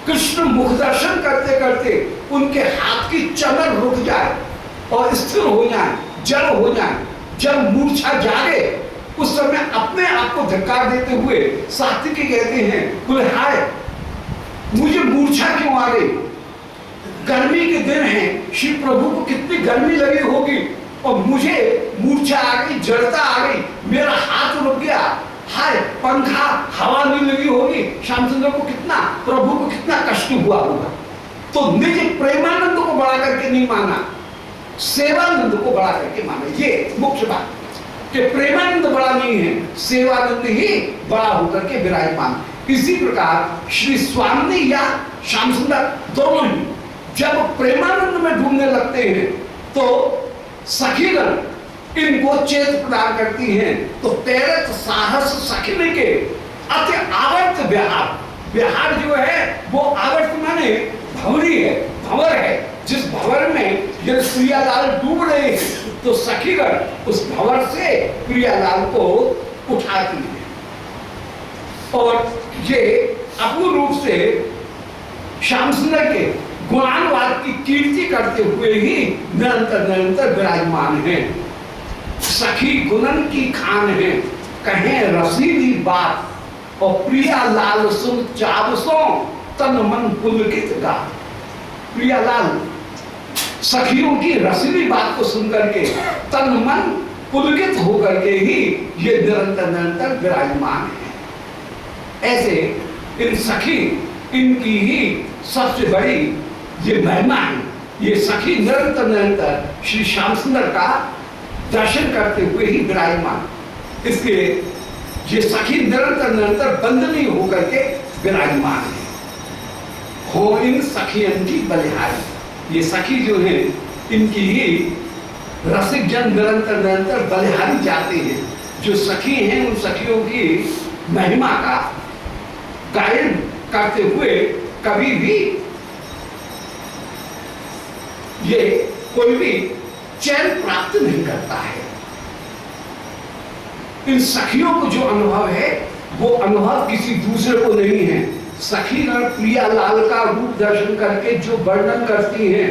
कृष्ण मुख दर्शन करते करते उनके हाथ की चमर रुक जाए और स्थिर हो जाए, जड़ हो जाए, जब मूर्छा जागे उस समय अपने आप को धक्कार देते हुए सात्विकी कहते हैं, बोले हाय मुझे मूर्छा क्यों आ गई, गर्मी के दिन हैं, श्री प्रभु को कितनी गर्मी लगी होगी और मुझे मूर्छा आ गई, जड़ता आ गई, मेरा हाथ रुक गया, हाय पंखा हवा नहीं लगी होगी, श्याम सुंदर को कितना, प्रभु को कितना कष्ट हुआ होगा। तो निज प्रेमानंद को बढ़ा करके नहीं माना, सेवानंद को बढ़ा करके माना। ये मुख्य बात कि प्रेमानंद बड़ा नहीं है, सेवानंद ही बड़ा होकर के विराजमान। इसी प्रकार श्री स्वामी या श्याम सुंदर दोनों ही जब प्रेमानंद में डूबने लगते हैं तो सखीगण इनको चेत प्रदान करती हैं। तो तेरथ साहस सखिन के अति आवर्त विहार, विहार जो है वो आवर्त माने भंवरी है, भंवर है, जिस भंवर में यदि प्रियालाल डूब रहे हैं तो सखीगण उस भंवर से प्रियालाल को उठाती है और ये अपूर्ण रूप से श्याम सुंदर के गुणानुवाद की कीर्ति करते हुए ही निरंतर निरंतर विराजमान है। सखी गुणन की खान है, कहें रसीली बात और प्रिया लाल सुन चावसों तन मन पुलकित गा। प्रिया लाल सखियों की रसीली बात को सुनकर के तन मन पुलकित होकर के ही ये निरंतर निरंतर विराजमान है। ऐसे इन सखी इनकी ही सबसे बड़ी ये महिमा है। ये सखी निरंतर निरंतर श्री श्याम सुंदर का दर्शन करते हुए ही विराजमान, इसलिए ये सखी निरंतर निरंतर बंदनी होकर के विराजमान है। हो इन सखियन की बलिहारी, ये सखी जो है इनकी ही रसिक जन निरंतर निरंतर बलिहारी जाते हैं। जो सखी हैं उन सखियों की महिमा का गायन करते हुए कभी भी ये कोई भी चैन प्राप्त नहीं करता है। इन सखियों को जो अनुभव है वो अनुभव किसी दूसरे को नहीं है। सखीगण प्रियालाल का रूप दर्शन करके जो वर्णन करती हैं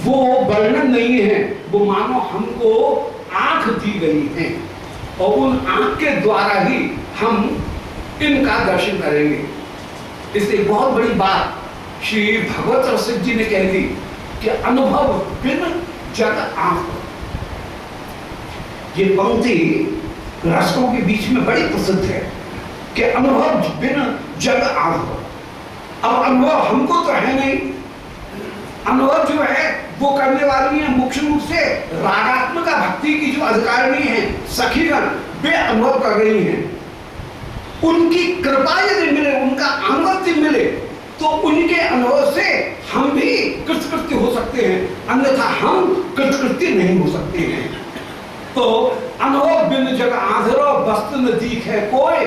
वो वर्णन नहीं है, वो मानो हमको आंख दी गई है और उन आंख के द्वारा ही हम इनका दर्शन करेंगे। इसलिए बहुत बड़ी बात श्री भगवत रसिक जी ने कह दी कि अनुभव बिन जग आंख। ये पंक्ति रसकों के बीच में बड़ी प्रसिद्ध है कि अनुभव बिन जग आंख। अब अनुभव हमको तो है नहीं, अनुभव जो है वो करने वाली है मुख्य रूप से रागात्मक भक्ति की जो अधिकारिणी है सखीगण, वे अनुभव कर रही हैं। उनकी कृपा यदि मिले, उनका अनुमति मिले तो उनके अनुभव से हम भी कृतकृत्य हो सकते हैं, अन्यथा हम कृतकृत्य नहीं हो सकते हैं। तो अनुभव बिन जग आंधरो वस्तु न दिखे कोई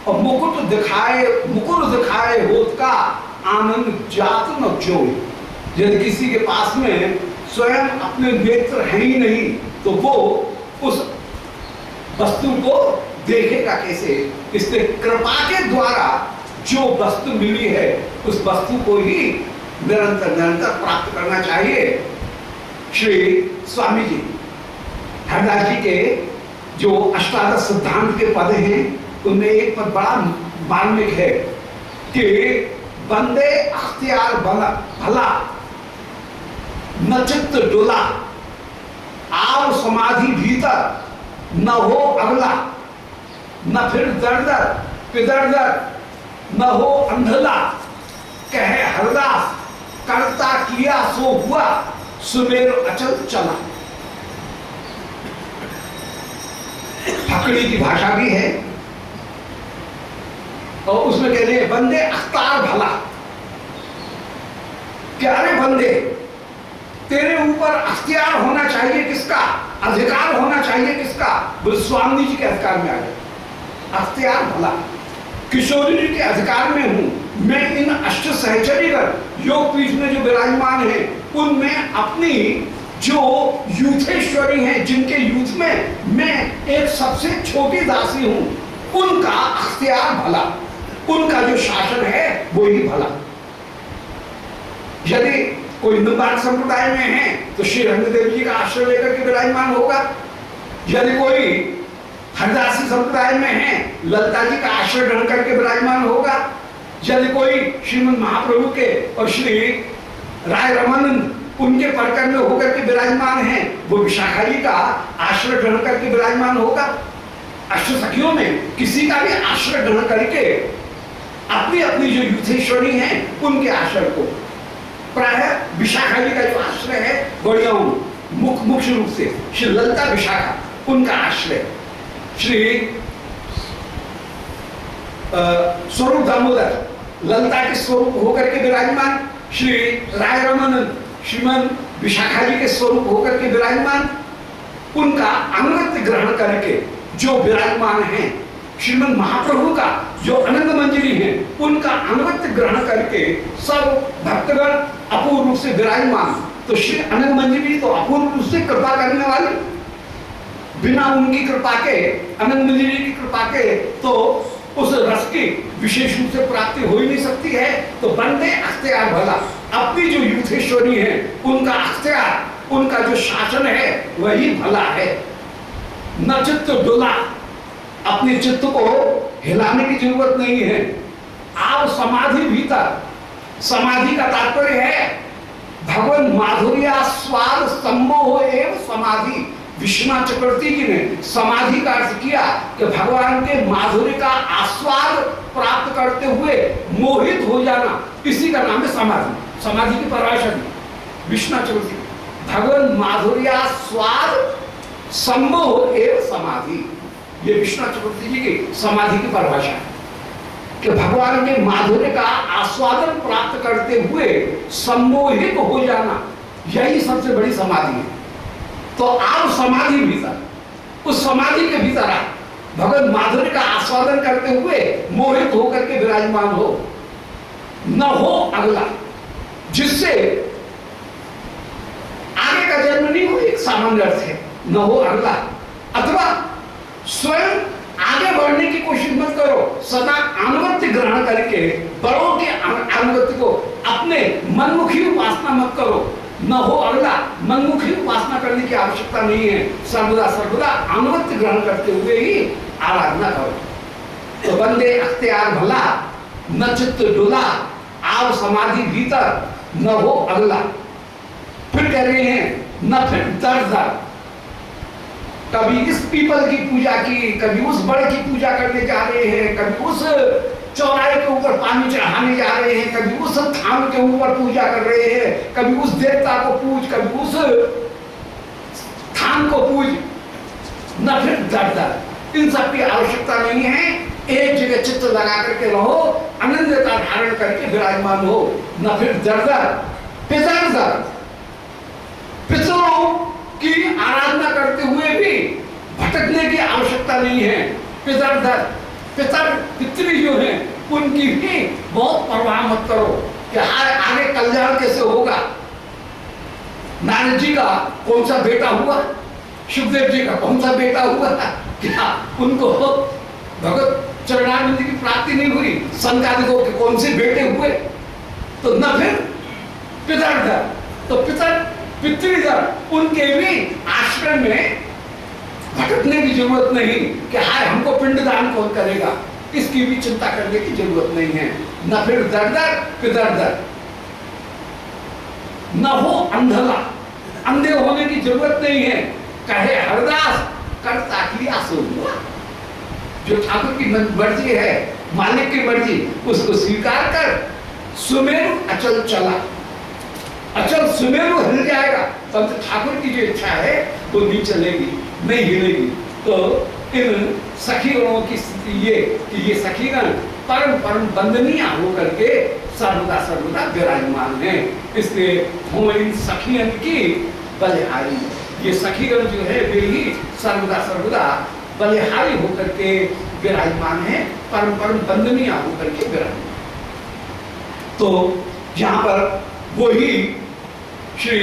और मुकुट दिखाए होत का आनंद जात न जोई। यदि किसी के पास में स्वयं अपने नेत्र है ही नहीं तो वो उस वस्तु को देखेगा कैसे। इसलिए कृपा के द्वारा जो वस्तु मिली है उस वस्तु को ही निरंतर निरंतर प्राप्त करना चाहिए। श्री स्वामी जी हरदास जी के जो अष्टादश सिद्धांत के पद हैं उनमें एक पद बड़ा मार्मिक है कि बंदे अख्तियार भला न चित्त डोला आव समाधि भीतर न हो अगला न फिर दर्द पिदर्द न हो अंधला कहे हरदास करता किया सो हुआ सुमेर अचल चला। फकड़ी की भाषा भी है और उसमें कह रहे हैं बंदे अख्तार भला, क्या रे बंदे तेरे ऊपर अख्तियार होना चाहिए किसका, अधिकार होना चाहिए किसका, बोले स्वामी जी के अधिकार में आ गए। अख्तियार भला किशोरी जी के अधिकार में हूं मैं। इन अष्ट सहचरीगण योग पीठ में जो विराजमान है उनमें अपनी जो यूथेश्वरी हैं, जिनके यूथ में मैं एक सबसे छोटी दासी हूं, उनका अख्तियार भला, उनका जो शासन है वो ही भला। यदि कोई निम्बार्क संप्रदाय में है तो श्री रंगदेव जी का आश्रय लेकर के विराजमान होगा। यदि कोई हरदासी संप्रदाय में है, ललिता जी का आश्रय ग्रहण करके विराजमान होगा। यदि कोई श्रीमद महाप्रभु के और श्री राय रमानंद उनके परकर में होकर के विराजमान है, वो विशाखा जी का आश्रय ग्रहण करके विराजमान होगा। अष्ट सखियों में किसी का भी आश्रय ग्रहण करके अपनी अपनी जो युद्धेश्वरी हैं उनके आश्रय को, प्राय विशाखा जी का जो आश्रय है बढ़िया मुख्य रूप से श्री ललिता विशाखा उनका आश्रय, श्री स्वरूप दामोदर ललिता के स्वरूप होकर के विराजमान, श्री राय रमानंद श्रीमद विशाखा जी के स्वरूप होकर के विराजमान, उनका अनुगत्य ग्रहण करके जो विराजमान हैं, श्रीमद महाप्रभु का जो अनंत मंजरी है उनका अनुगत्य ग्रहण करके सब भक्तगण अपूर्ण रूप से विराजमान। तो श्री अनंत मंजरी तो अपूर्ण रूप से कृपा करने वाली, बिना उनकी कृपा के, अनंत मंजरी की कृपा के तो उस रस की विशेष रूप से प्राप्ति हो ही नहीं सकती है। तो बंदे अख्तियार भला, अपनी जो युद्धेश्वरी है उनका अख्तियार, उनका जो शासन है वही भला है। न चित्त डोला, अपने चित्त को हिलाने की जरूरत नहीं है। आप समाधि भीतर, समाधि का तात्पर्य है भगवान माधुर्य स्वाद सम्मोह एवं समाधि। विश्वनाथ चक्रवर्ती जी ने समाधि का अर्थ किया कि भगवान के माधुर्य का आस्वाद प्राप्त करते हुए मोहित हो जाना, इसी का नाम है समाधि। समाधि की परिभाषा दी विश्वनाथ चक्रवर्ती, भगवान माधुर्य स्वाद सम्मोह एवं समाधि, ये विश्वनाथ चक्रवर्ती जी की समाधि की परिभाषा है कि भगवान के माधुर्य का आस्वादन प्राप्त करते हुए सम्मोहित हो जाना, यही सबसे बड़ी समाधि है। तो आप समाधि भीतर, उस समाधि के भीतर आप भगवान माधुर्य का आस्वादन करते हुए मोहित होकर के विराजमान हो। न हो अगला, जिससे आगे का जन्म नहीं हो, एक सामान्य अर्थ है न हो अगला, अथवा स्वयं आगे बढ़ने की कोशिश मत करो, सदा अनुगत्य ग्रहण करके बड़ों के अनुगत्य को, अपने मनमुखी उपासना मत करो। न हो अगला, मनमुखी उपासना करने की आवश्यकता नहीं है, सर्वदा सर्वदा अनुगत्य ग्रहण करते हुए ही आराधना करो। तो बंदे अख्तियार भला, न चित्त डोला, आप समाधि भीतर, न हो अगला। फिर कह रहे हैं न फिर दर दर, कभी इस पीपल की पूजा की, कभी उस बड़ की पूजा करने जा रहे हैं, कभी उस चौराहे के ऊपर पानी चढ़ाने जा रहे हैं, कभी उस थान के ऊपर पूजा कर रहे हैं, कभी उस देवता को पूज, कभी उस थान को पूज। न फिर दर दर, इन सब की आवश्यकता नहीं है। एक जगह चित्त लगा करके रहो, अनन्यता धारण करके विराजमान हो। न फिर दर दर, पितर दर, पितरों की आराधना करते हुए भी भटकने की आवश्यकता नहीं है। पितर दर, पितर पितरी जो है उनकी भी बहुत परवाह मत करो कि आगे कल्याण कैसे होगा। नारद जी का कौन सा बेटा हुआ, सुखदेव जी का कौन सा बेटा हुआ, क्या उनको भगवत चरणानंद की प्राप्ति नहीं हुई, संकादिकों के कौन से बेटे हुए। तो न फिर पितर दर, तो पितर पितृदर, उनके भी आश्रय में भटकने की जरूरत नहीं कि हाय हमको पिंडदान कौन करेगा, इसकी भी चिंता करने की जरूरत नहीं है। न फिर दर दर पितर दर, न हो अंधला, अंधे होने की जरूरत नहीं है। कहे हरदास करता किया सो हुआ, जो ठाकुर की मर्जी है, मालिक की मर्जी, उसको स्वीकार कर। सुमेरु अचल चला, अचल सुमेरु हिल जाएगा, परंतु ठाकुर की जो इच्छा है वो नहीं चलेगी, नहीं हिलेगी। तो इन सखीगणों की स्थिति ये कि ये सखीगण परम परम वंदनीय होकर के सर्वदा सर्वदा विराजमान है। इसलिए हम इन सखियन की बलिहारी, ये सखीगण जो है वे ही सर्वदा सर्वदा बलिहारी होकर के विराजमान है, परम परम वंदनीय होकर के विराजमान। तो यहाँ पर वही श्री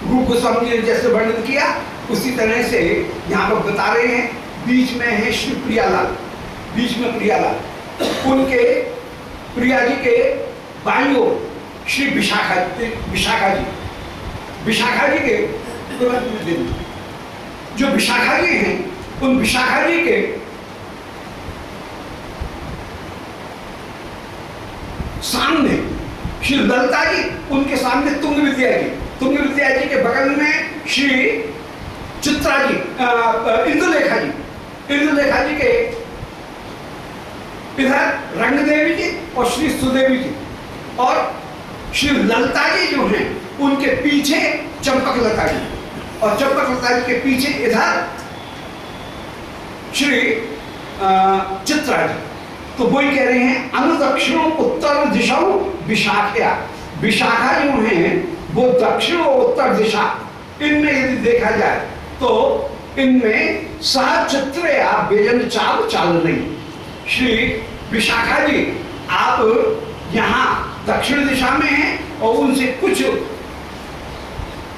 रूप गोस्वामी जी ने जैसे वर्णन किया उसी तरह से यहाँ पर बता रहे हैं। बीच में है श्री प्रियालाल, बीच में प्रियालाल, उनके प्रिया जी के बाईं ओर श्री विशाखा जी के तुरंत दिन जो विशाखा जी हैं, उन विशाखा जी के सामने श्री ललिता जी, उनके सामने तुंग विद्या जी के बगल में श्री चित्रा जी, इंद्रलेखा जी के इधर रंग देवी जी और श्री सुदेवी जी, और श्री ललिता जी जो हैं उनके पीछे चंपक लता जी, और चंपक लता जी के पीछे इधर श्री चित्रा जी। तो वही कह रहे हैं अनुदक्षिणों उत्तर दिशाओं विशाखा जो हैं वो दक्षिण और उत्तर दिशा, इनमें यदि देखा जाए तो इनमें सहचित्र या व्यजन चाल नहीं। श्री विशाखा जी आप यहाँ दक्षिण दिशा में हैं और उनसे कुछ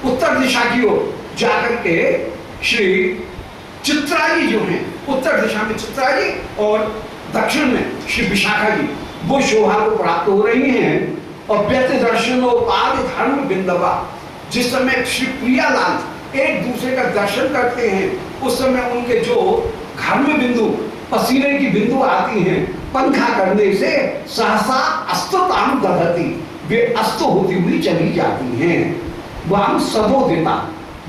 उत्तर दिशा की ओर जाकर के श्री चित्रा जी जो हैं, उत्तर दिशा में चित्रा जी और दक्षिण में श्री विशाखा जी, वो शोभा को प्राप्त हो रही हैं। और व्यक्त दर्शनोपाद धर्म बिंदवा, जिस समय श्री प्रियालाल एक दूसरे का दर्शन करते हैं उस समय उनके जो घर्म बिंदु, पसीने की बिंदु आती हैं, पंखा करने से सहसा अस्तताम दधती, वे अस्त होती हुई चली जाती हैं। वह सदोदिता,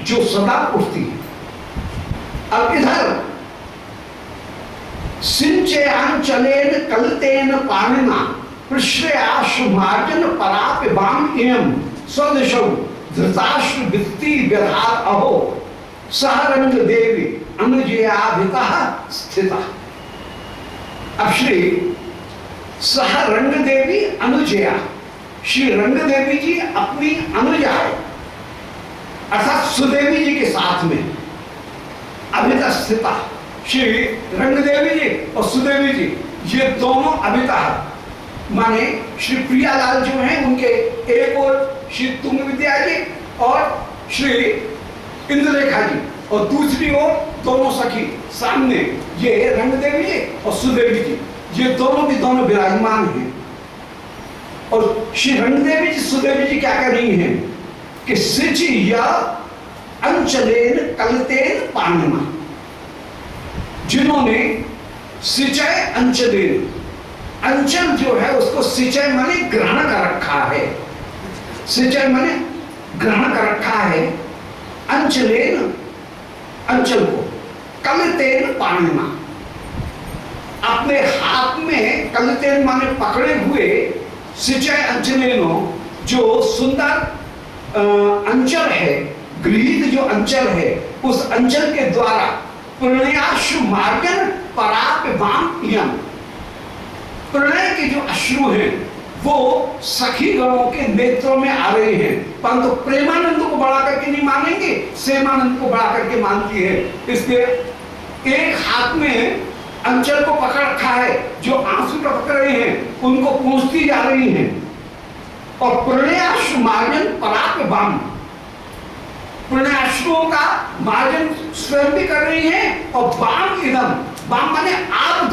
जो सदा उठती है। अब इधर सिंचयाञ्चलेन कलतेन पाणिना पृश्रयाश्रुमार्जन परापिबाम इयं स्वदिशौ धृताश्रु वित्ति व्यधार अहो सहरंग देवी अनुजयाभितः स्थिता। अब श्री सहरंग देवी अनुजया, श्री रंग देवी जी अपनी अनुजा अर्थात सुदेवी जी के साथ में अभितः स्थिता। श्री रंग देवी जी और सुदेवी जी ये दोनों अभितः माने श्री प्रियालाल जो हैं उनके एक और श्री तुंग विद्या जी और श्री इंद्रलेखा जी, और दूसरी ओर दोनों सखी सामने ये रंग देवी जी और सुदेवी जी, ये दोनों भी दोनों विराजमान हैं। और श्री रंग देवी जी सुदेवी जी क्या कर रही हैं कि सिच या अंचलेन कलतेन पाणिना, जिन्होंने सिंचय अंचलेन, अंचल जो है उसको सिंचय माने ग्रहण कर रखा है, सिंचय माने ग्रहण कर रखा है, अंचलेन अंचल को, कलतेन पाणिना अपने हाथ में, कलतेन माने पकड़े हुए, सिंचय अंचलेनो जो सुंदर अंचल है, गृहीत जो अंचल है, उस अंचल के द्वारा प्रणयाश्रु मार्गन परापिबाम इयं, प्रणय के जो अश्रु हैं वो सखी गणों के नेत्रों में आ रहे हैं, परंतु प्रेमानंद को बढ़ा करके नहीं मानेंगे, सेमानंद को बढ़ा करके मानती है। इसलिए एक हाथ में अंचल को पकड़ रखा है, जो आंसू टपक रहे हैं उनको पूछती जा रही हैं, और प्रणयाश्रु मार्जन परापिबाम, प्रणयाश्रुओं का मार्जन स्वयं भी कर रही हैं, और बाम इदम, बाम माने आप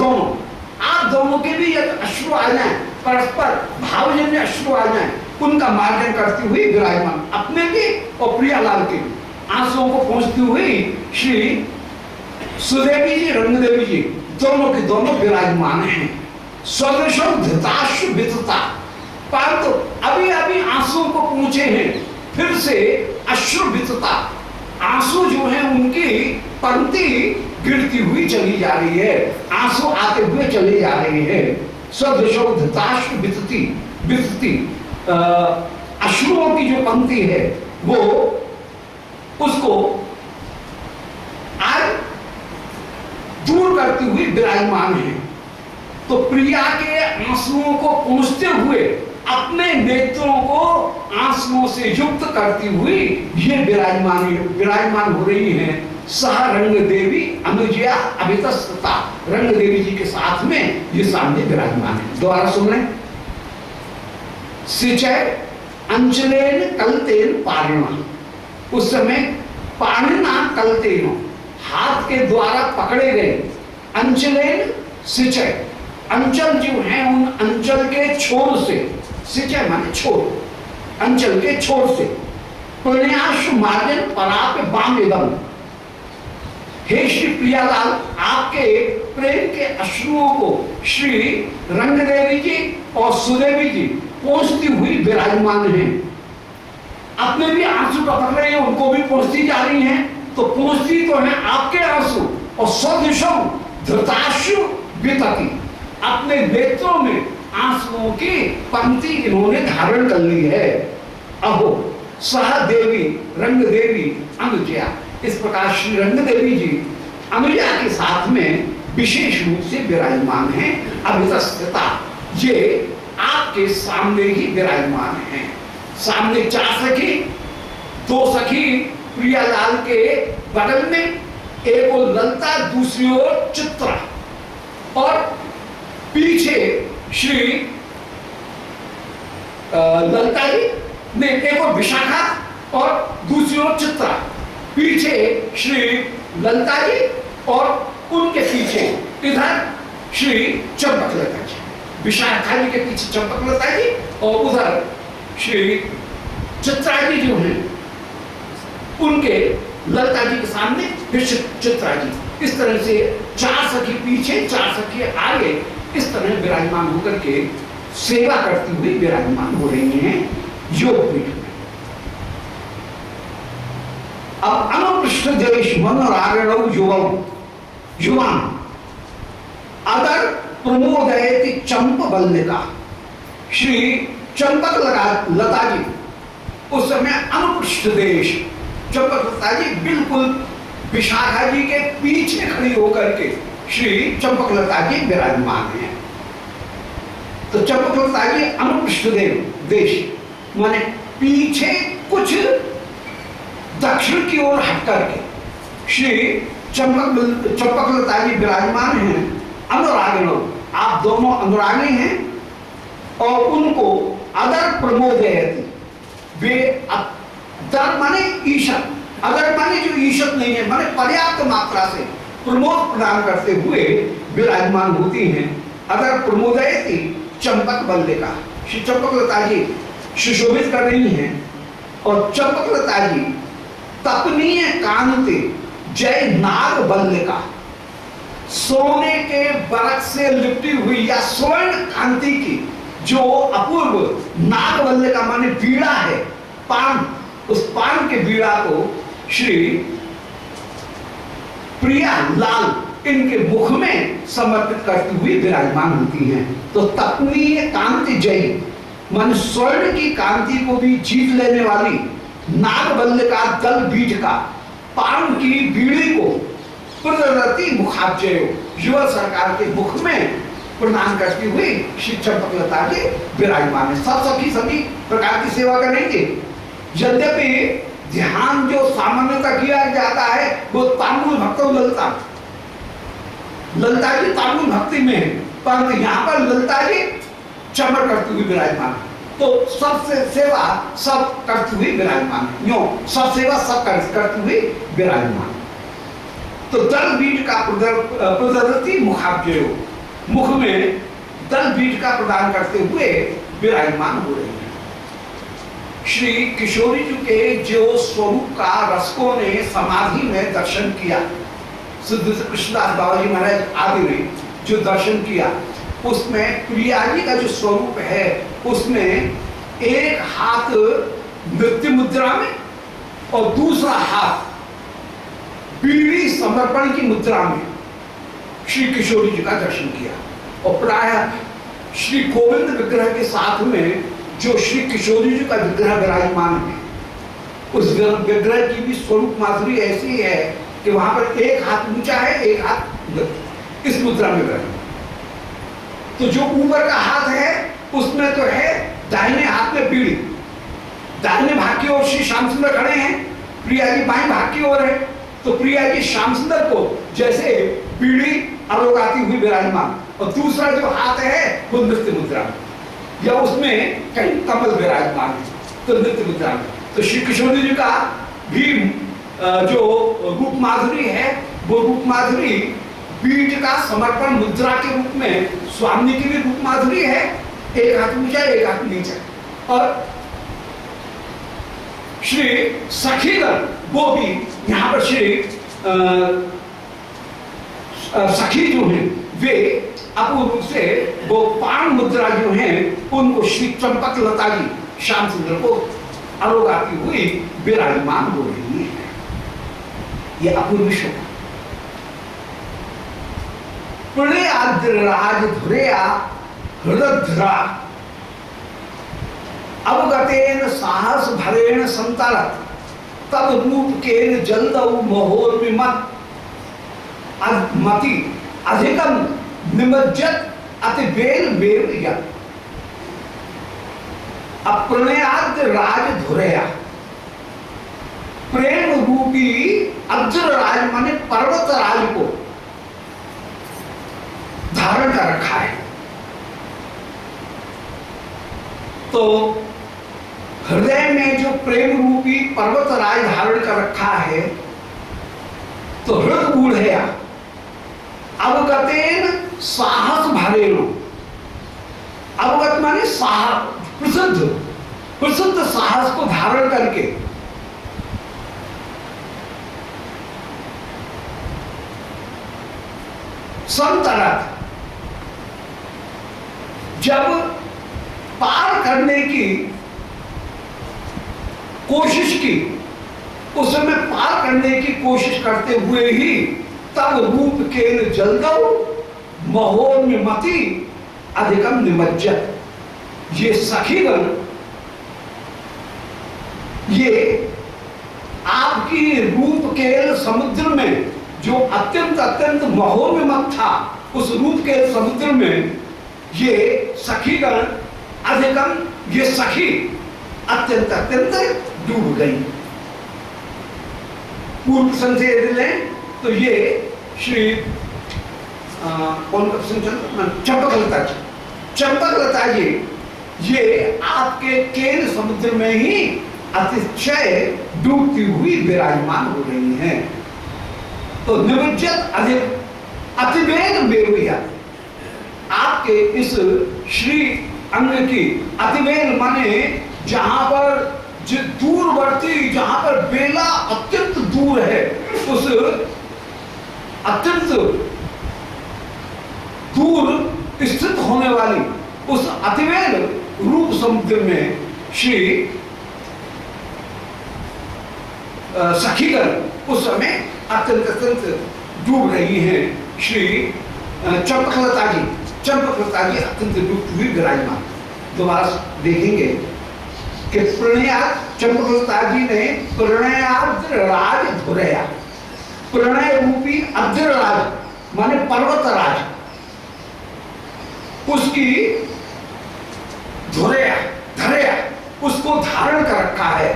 दोनों के भी यदि अश्रु आ जाए, परस्पर भावजन्य अश्रु आ जाए, उनका मार्जन करती हुई विराजमान, अपने भी और प्रियालाल के भी आंसुओं को पहुंचती हुई श्री सुदेवी जी, रंग देवी जी दोनों के दोनों विराजमान हैं। स्वदृशो धृताश्रु वितता, परंतु अभी अभी आंसुओं को पहुंचे हैं, फिर से अश्रु वितता, आंसू जो है उनकी पंक्ति गिरती हुई चली जा रही है, आंसू आते हुए चले जा रहे हैं। स्वदृशो धृताश्रु वितती, अश्रुओं की जो पंक्ति है वो उसको आज दूर करती हुई विराजमान है। तो प्रिया के आंसुओं को पहुंचते हुए अपने नेत्रों को आंसुओं से युक्त करती हुई ये विराजमान हो रही हैं। सह रंग देवी अनुजया अभितस्ता, रंग देवी जी के साथ में ये सामने विराजमान है। दोबारा सुन लें। सिंचय अंचलेन कलतेन पाणिना, उस समय पाणिना कलतेनो, हाथ के द्वारा पकड़े गए, अंचलेन सिंचय, अंचल जो है उन अंचल के छोर से, सिंचय माने छोर, अंचल के छोर से प्रण्याश मार्जन पराप बाम एदम। हे श्री प्रियालाल, आपके प्रेम के अश्रुओं को श्री रंगदेवी जी और सुदेवी जी पहुंचती हुई विराजमान हैं। अपने भी आंसू टपक रहे हैं, उनको भी पहुंचती जा रही हैं, तो पहुंचती तो है आपके आंसू और सदृशम धृताश्रु वितति, अपने नेत्रों में आंसुओं की पंक्ति इन्होंने धारण कर ली है। अहो सह देवी रंग देवी अनुजया, इस प्रकार श्री रंग देवी जी अनुजा के साथ में विशेष रूप से विराजमान हैं। अभितस्थिता, ये आपके सामने ही विराजमान हैं। सामने 4 सखी, 2 सखी प्रियालाल के बगल में, एक और ललता, दूसरी ओर चित्रा, और पीछे श्री ललता जी ने, एक और विशाखा और दूसरी ओर चित्रा, पीछे श्री ललता जी और उनके पीछे इधर श्री चंपकलता जी, विशाखा जी के पीछे चंपकलता जी और उधर श्री चित्रा जी जो हैं उनके, ललता जी के सामने फिर चित्रा जी। इस तरह से 4 सखी पीछे, 4 सखी आगे, इस तरह विराजमान होकर के सेवा करती हुई विराजमान हो रही हैं योग पीठ में। अब अनुपृष्ठ देश मनोरागणव युवान अदर प्रमोदयति चंप बल्लिका, श्री चंपक लता जी उस समय अनुपृष्ठ देश, चंपक लता जी बिल्कुल विशाखा जी के पीछे खड़ी होकर के श्री चंपक लता जी विराजमान हैं। तो चंपक लता जी अनुपृष्ठ देश माने पीछे कुछ दक्षिण की ओर हट करके श्री चंपक लता जी विराजमान हैं। अनुरागिणों, आप दोनों अनुरागी हैं और उनको अदर प्रमोदयति, वे अदर माने ईशत, अदर माने जो ईशत नहीं है, माने पर्याप्त मात्रा से प्रमोद प्रदान करते हुए विराजमान होती हैं। अदर प्रमोदयति चंपक बल्लिका, श्री चंपकलता जी सुशोभित कर रही हैं और चंपकलता जी तपनीय कांति जय नाग बल्लिका, सोने के बरक से लिपटी हुई या स्वर्ण कांति की जो अपूर्व नाग बल्लिका माने बीड़ा है, पान, उस पान के बीड़ा को श्री प्रिया लाल इनके मुख में समर्पित करती हुई विराजमान होती हैं। तो तपनीय कांति जय मन स्वर्ण की कांति को भी जीत लेने वाली नागबल्लिका दल बीज का पान की बीड़ी को प्रदरती मुखाब्जय, युवा सरकार के मुख में प्रदान करती हुई श्री चंपकलता जी विराजमान है। सब सखी सभी प्रकार की सेवा करेंगे। यद्यपि ध्यान जो सामान्यता किया जाता है वो तामूल भक्त ललता, ललता जी तामूल भक्ति में है, परंतु यहाँ पर ललता जी चमर करती हुई विराजमान, तो सबसे सेवा सब करती हुई विराजमान है। यूं सब सेवा सब करती हुई विराजमान। तो दल बीज का प्रदर्शती मुखाब्जय, मुख में दल बीज का प्रदान करते हुए विराजमान हो रही है। श्री किशोरी जी के जो स्वरूप का रसकों ने समाधि में दर्शन किया, सिद्ध कृष्णदास बाबा जी महाराज आदि ने जो दर्शन किया, उसमें प्रिया जी का जो स्वरूप है उसमें एक हाथ नृत्य मुद्रा में और दूसरा हाथ बीड़ी समर्पण की मुद्रा में श्री किशोरी जी का दर्शन किया। और प्राय श्री गोविंद विग्रह के साथ में जो श्री किशोरी जी का विग्रह विराजमान है, उस विग्रह की भी स्वरूप माधुरी ऐसी है कि वहां पर एक हाथ ऊंचा है, एक हाथ इस मुद्रा में विराजमान। तो जो ऊपर का हाथ है उसमें तो है दाहिने हाथ में बीड़ी, दाहिने भाग की ओर श्री श्याम सुंदर खड़े हैं, प्रिया जी बाएं भाग की ओर है, तो प्रिया जी श्याम सुंदर को जैसे बीड़ी अरोगाती हुई विराजमान, और दूसरा जो हाथ है वो नृत्य मुद्रा में, या उसमें कहीं कमल विराजमान है, तो नृत्य मुद्रा में। तो श्री किशोरी जी का भी जो रूप माधुरी है वो रूप माधुरी बीज का समर्पण मुद्रा के रूप में स्वामी की भी रूप माधुरी है, एक हाथ ऊंचा एक हाथ नीचा। और श्री सखीगण वो भी यहाँ पर श्री सखी जो हैं वे अपूर्ण रूप से वो पाण मुद्रा जो हैं उनको श्री चंपक लता जी श्याम सुंदर को अरोगाती हुई विराजमान हो रही है। ये अपूर्व शोभा। प्रणयाद्राज धुरेया हृदध्रा अवगतेन साहस भरेण संतरत तब रूप केन जल्दौ महोर्मिमत मति अधिकम निमज्जत अति बेल बेल यत्। अप्रणयाद राज धुरया प्रेम रूपी अज्र राज माने पर्वत राज को धारण कर रखा है। तो हृदय में जो प्रेम रूपी पर्वत राज धारण कर रखा है तो हृदय गूढ़ है। अवगतेन साहस भरेण, अवगत माने साहस, प्रसिद्ध प्रसिद्ध साहस को धारण करके संतरत जब पार करने की कोशिश की, उस समय पार करने की कोशिश करते हुए ही तब रूप केन जल्दौ महोर्मिमति अधिकम निमज्जत। ये सखीगण ये आपकी रूप केल समुद्र में जो अत्यंत अत्यंत महोर्मिमत था, उस रूप के समुद्र में ये सखीगण अधिकम, ये सखी अत्यंत अत्यंत डूब गई। पूर्व संशय यदि लें तो ये श्री चंपकलता जी, चंपकलता जी ये आपके केन समुद्र में ही अतिशय डूबती हुई विराजमान हो रही हैं। तो निमज्जत अधिक अतिवेग बेरुया, आपके इस श्री अंग की अतिवेग माने जहां पर जो दूरवर्ती, जहां पर बेला अत्यंत दूर है, उस अत्यंत दूर स्थित होने वाली उस अतिवेग रूप समुद्र में श्री सखीगण उस समय अत्यंत अत्यंत डूब रही हैं। श्री चंपकलता जी, चंपकलता जी अत्यंत डूबती हुई विराजमान। दोबारा देखेंगे कि प्रणयाद, चंपकलता जी ने प्रणयाद राज धुरया, प्रणय रूपी अद्र राज माने पर्वत राज, उसकी धुरया धरया उसको धारण कर रखा है।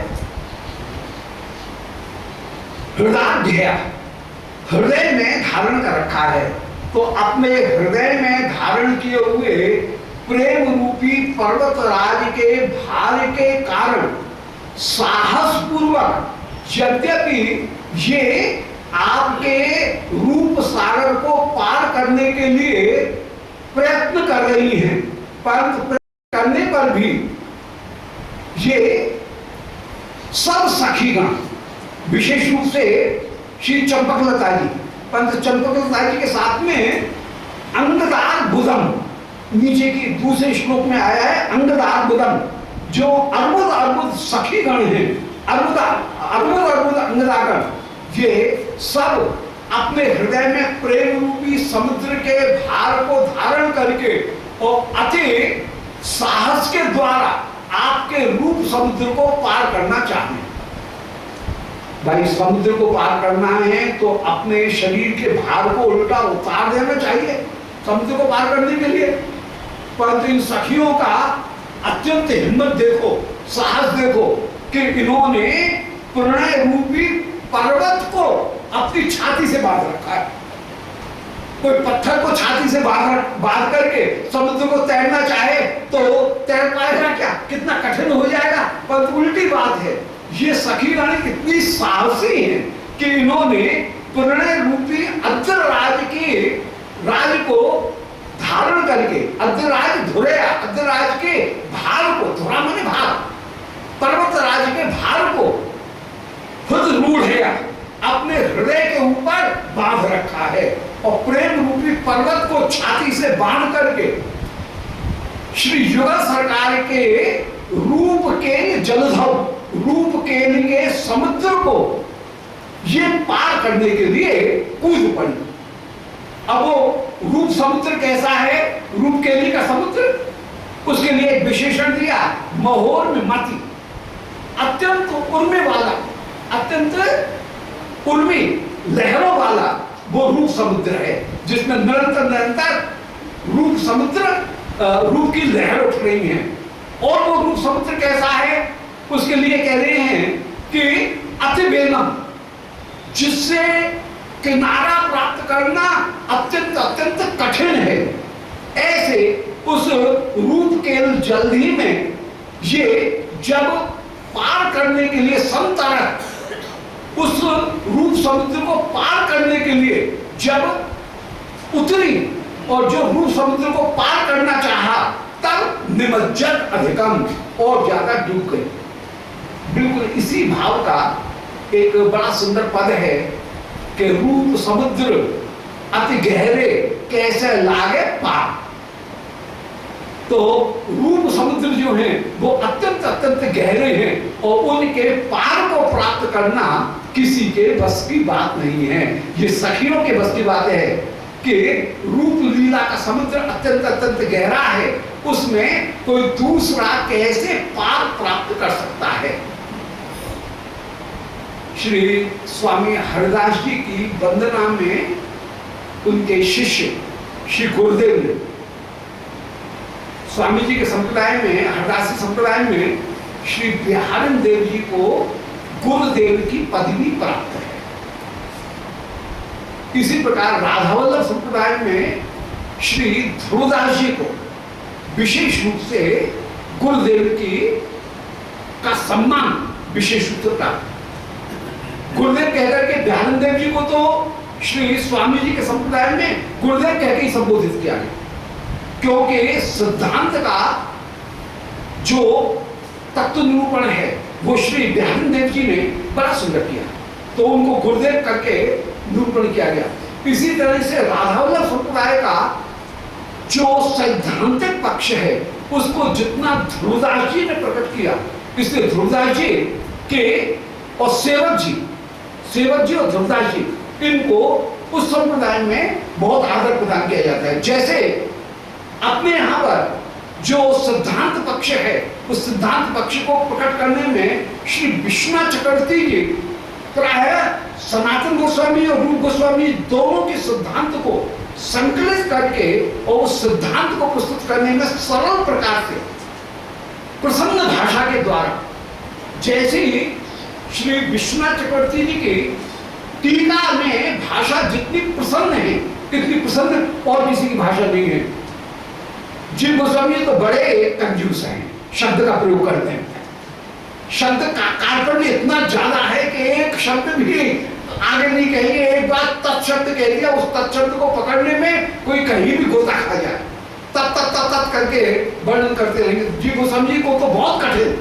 हृदय हृदय में धारण कर रखा है। तो अपने हृदय में धारण किए हुए प्रेम रूपी पर्वत राज के भार के कारण साहस पूर्वक यद्यपि ये आपके रूप सागर को पार करने के लिए प्रयत्न कर रही हैं, परंतु प्रयत्न करने पर भी ये सब सखीगण, विशेष रूप से श्री चंपकलता जी, परंतु चंपकलता जी के साथ में अंगदार बुदम, नीचे की दूसरे श्लोक में आया है अंगदार बुदम, जो अर्बुद अर्बुद सखीगण हैं, अर्बुद अर्बुद अंगदागण, ये सब अपने हृदय में प्रेम रूपी समुद्र के भार को धारण करके और अति साहस के द्वारा आपके रूप समुद्र को पार करना चाहते हैं। भाई समुद्र को पार करना है तो अपने शरीर के भार को उल्टा उतार देना चाहिए समुद्र को पार करने के लिए। परंतु इन सखियों का अत्यंत हिम्मत देखो, साहस देखो कि इन्होंने प्रणय रूपी पर्वत को अपनी छाती से बांध रखा है। कोई पत्थर को छाती से बांध करके समुद्र को तैरना चाहे तो तैर पाएगा क्या? कितना कठिन हो जाएगा। पर उल्टी बात है, ये सखीगण इतनी साहसी हैं कि इन्होंने प्रणय रूपी अद्र राज के राज को धारण करके, अद्रराज धुरया, अद्रराज के भार को, धुरा माने भार, पर्वत राज के भार को और प्रेम रूपी पर्वत को छाती से बांध करके श्री युगल सरकार के रूप के जलधव, रूप के समुद्र को ये पार करने के लिए कूद पड़ी। अब वो रूप समुद्र कैसा है, रूप केली का समुद्र, उसके लिए एक विशेषण दिया, महोर में मति, अत्यंत उर्मी वाला, अत्यंत उर्मी लहरों वाला वो रूप समुद्र है, जिसमें निरंतर निरंतर रूप समुद्र, रूप की लहर उठ रही है। और वो रूप समुद्र कैसा है, उसके लिए कह रहे हैं कि अति बेनम, जिससे किनारा प्राप्त करना अत्यंत अत्यंत कठिन है। ऐसे उस रूप के जल्दी में ये जब पार करने के लिए संतरक, उस रूप समुद्र को पार करने के लिए जब उतरी और जो रूप समुद्र को पार करना चाहा, तब निमज्जत अधिकम, और ज्यादा डूब गई। बिल्कुल इसी भाव का एक बड़ा सुंदर पद है कि रूप समुद्र अति गहरे कैसे लागे पार। तो रूप समुद्र जो है वो अत्यंत अत्यंत गहरे हैं और उनके पार को प्राप्त करना किसी के बस की बात नहीं है। ये सखियों के बस की बात है कि रूप लीला का समुद्र अत्यंत अत्यंत गहरा है, उसमें कोई दूसरा कैसे पार प्राप्त कर सकता है। श्री स्वामी हरदास जी की वंदना में उनके शिष्य श्री गुरुदेव ने, स्वामी जी के संप्रदाय में, हरदासी संप्रदाय में श्री बिहारन देव जी को गुरुदेव की पदवी प्राप्त है। इसी प्रकार राधावल्लभ संप्रदाय में श्री ध्रुवदास जी को विशेष रूप से गुरुदेव की का सम्मान विशेष रूप से प्राप्त। गुरुदेव कहकर के बिहारन देव जी को तो श्री स्वामी जी के संप्रदाय में गुरुदेव कहकर ही संबोधित किया गया, क्योंकि सिद्धांत का जो तत्व निरूपण है वो श्री बिहारन देव जी ने बड़ा सुंदर किया, तो उनको गुरुदेव करके निरूपण किया गया। इसी तरह से राधावल्लभ संप्रदाय का जो सैद्धांतिक पक्ष है उसको जितना ध्रुवदास जी ने प्रकट किया, इसलिए ध्रुवदास जी के और सेवक जी और ध्रुवदास जी, इनको उस संप्रदाय में बहुत आदर प्रदान किया जाता है। जैसे अपने यहाँ पर जो सिद्धांत पक्ष है, उस सिद्धांत पक्ष को प्रकट करने में श्री विश्वनाथ चक्रवर्ती जी प्राय सनातन गोस्वामी और रूप गोस्वामी दोनों के सिद्धांत को संकलित करके और उस सिद्धांत को प्रस्तुत करने में सरल प्रकार से प्रसन्न भाषा के द्वारा, जैसे ही श्री विश्वनाथ चक्रवर्ती जी की टीका में भाषा जितनी प्रसन्न है, इतनी प्रसन्न और किसी की भाषा नहीं है। जीव गोस्वामी तो बड़े कंजूस हैं, शब्द का प्रयोग करते हैं, शब्द का कार्पण्य इतना ज्यादा है कि एक शब्द भी आगे नहीं कहेंगे, एक बार तत्शब्द कह दिया, उस तत्शब्द को पकड़ने में कोई कहीं भी गोता खा जाए, तत् करके वर्णन करते रहेंगे। जीव गोस्वामी जी को तो बहुत कठिन,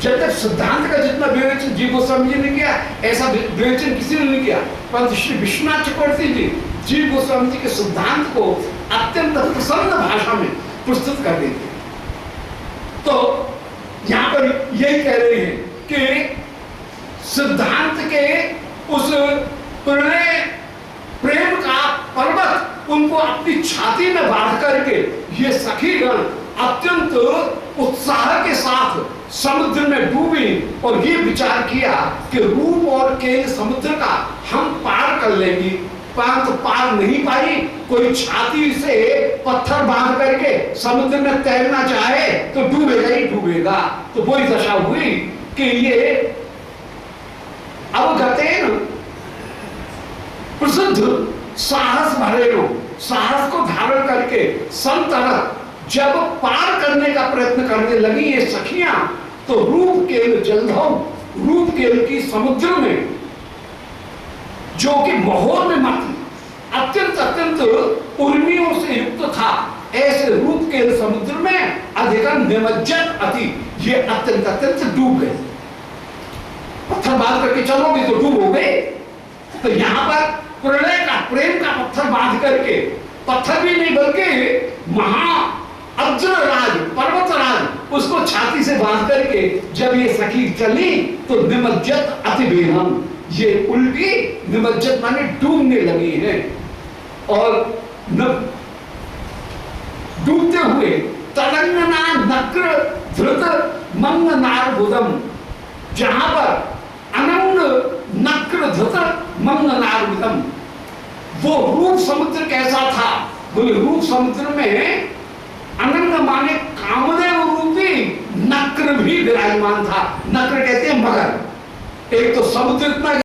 जब तक सिद्धांत का जितना विवेचन जीव गोस्वामी जी ने किया, ऐसा विवेचन किसी ने नहीं किया, परंतु श्री विश्वनाथ चक्रवर्ती जी जीव गोस्वामी जी के सिद्धांत को अत्यंत प्रसन्न भाषा में प्रस्तुत कर देते। तो यहां पर यही कह रहे हैं कि सिद्धांत के उस प्रेम का पर्वत उनको अपनी छाती में बांध करके ये सखीगण अत्यंत उत्साह के साथ समुद्र में डूबी और ये विचार किया कि रूप और केल समुद्र का हम पार कर लेंगे, परंतु पार नहीं पाई। कोई छाती से पत्थर बांध करके समुद्र में तैरना चाहे तो डूबेगा ही डूबेगा। तो वही दशा हुई कि ये अवगतेन प्रसिद्ध साहस भरेनो, साहस को धारण करके संतरत जब पार करने का प्रयत्न करने लगी ये सखियां, तो रूप केल जलधव, रूप केल की समुद्र में जो कि महोर में मत अत्यंत अत्यंत उर्मियों से युक्त था, ऐसे रूप केल समुद्र में अधिकम निमज्जत अति, ये अत्यंत अत्यंत डूब गए। पत्थर बांध करके चलोगे तो डूबोगे। तो यहां पर प्रलय का प्रेम का पत्थर बांध करके, पत्थर भी नहीं बल्कि महा अज्रराज पर्वतराज उसको छाती से बांध करके जब ये सखी चली तो निमज्जत अतिबेहम, ये उल्टी निमज्जत माने डूबने लगी है। और डूबते हुए तड़ंगना नक्र धृत मंग नारबुदम, जहां पर अनंग नक्र धृत मंग नारबुदम, वो रूप समुद्र कैसा था? बोले रूप समुद्र में अनंग माने कामदेव रूपी नक्र भी विराजमान था। नक्र कहते हैं मगर। एक तो समुद्र इतना